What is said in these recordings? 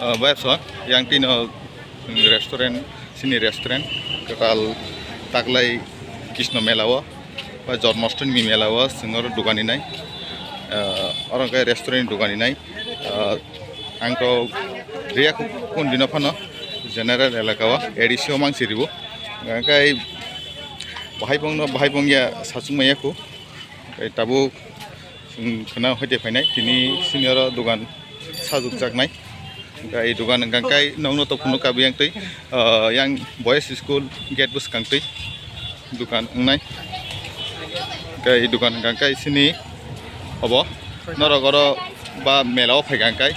Bayapso yang tino restoran sini restoran kekal taklai Krishna Mela wa ba Janmashtami Mela wa singor dukani nai orang kaya restoran dukani nai angko ria kun dino phano general elaka wa edisio mangsiribo kai bahai pong ya sasungmaya ko kai tabu kena hoite phainai tini senior dukan sajuk jaknai kai dukan gangkai nongno to phunu kabu yang tei yang boys school gate bus kangtei dukan nai kai dukan gangkai sini obo norogoro ba melao phai gangkai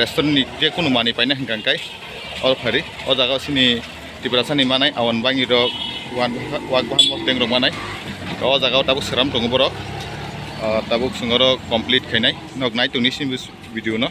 restaurant ni je kuno mani paina gangkai or phari o jaga sini tibrasani manai awan bangi ro wagban mosteng ro manai o jaga tabu seram tongo borok tabuk sungoro complete khainai nok nai tuni sim video no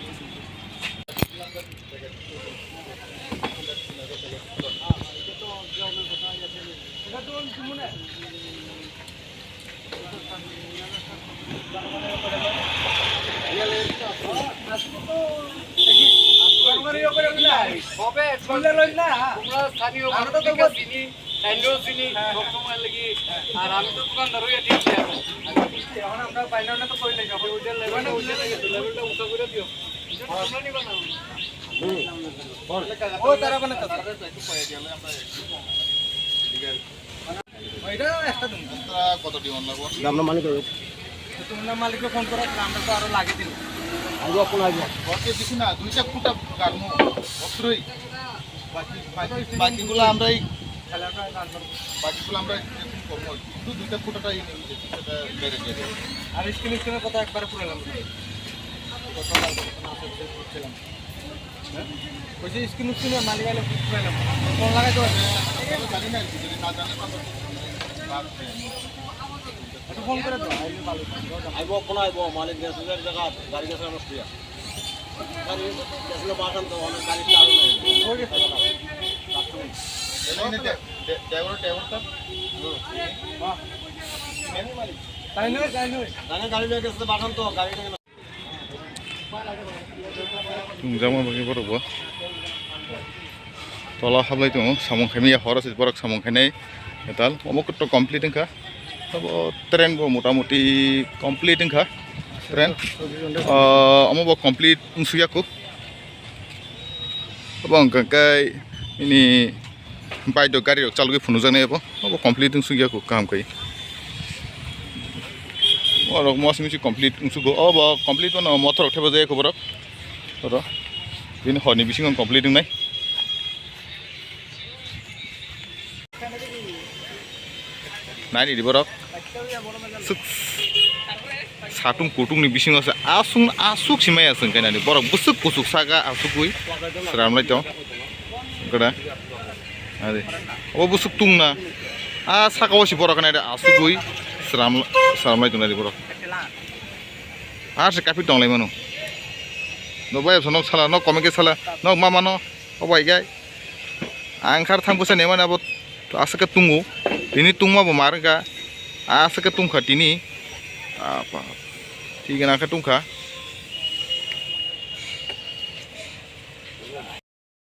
मालिक को phone करो আমরা তো আরো লাগিয়ে দিন আগে আপন আগে ওকে দিছি না দুইটা ফুটা গাড়মু অত্রই বাকিগুলো আমরাই বাকিগুলো আমরা করব শুধু দুইটা ফুটাটাই সেটা বেরে দিয়ে আর স্ক্রিনের কথা একবারে পুরালাম কত করছিলাম হ্যাঁ ওই যে স্ক্রিনের মালিক আলে পুরালাম কোন লাগাই তো জানি না যদি না জানলে ফোন করে দাও আইবো কোন আইবো মালিক গ্যাসের জায়গা গাড়ি গ্যাসের নষ্টিয়া গাড়ি গ্যাসের বাগান তো অনেক গাড়ি চালু নাই ওই গেছে এনে ড্রাইভার তা হ্যাঁ মেনি মালিক তাই নয় গাড়ি গ্যাসের বাগান তো গাড়িটা তুমি জামা বাকি বড় তলা হাবলাই তো সামং খাইমিয়া হরাস বরক সামং খাইনাই এতাল অমুক তো কমপ্লিট এনকা अब ट्रेन वो मोटा मोटी कंप्लीट इंखा ट्रेन अमो वो कंप्लीट उनसुया को अब अंकाय ini बाय दो गाड़ी चालू के फुनु जाने अब कंप्लीट उनसुया को काम कई और मौसम से कंप्लीट उनसुको अब कंप्लीट वन मथर उठे बजाय खबर र दिन हनी बिसिङ कंप्लीट নাই नानी दिबरक साtung kutung ni bising asa asuk simaya asung kainani borok busuk kusuk saga asukui seramlai to kada ade o busuk tungna saka wasi borok kana asukui seramlai tungna di borok se kapi tonglai manu no bai sonok sala no komeke sala no mama no o bai gai angkar thangkusa nemana abo asaka tungu ini tungma bo marga asaka tungkha tini apa ठीक है ना का तुमका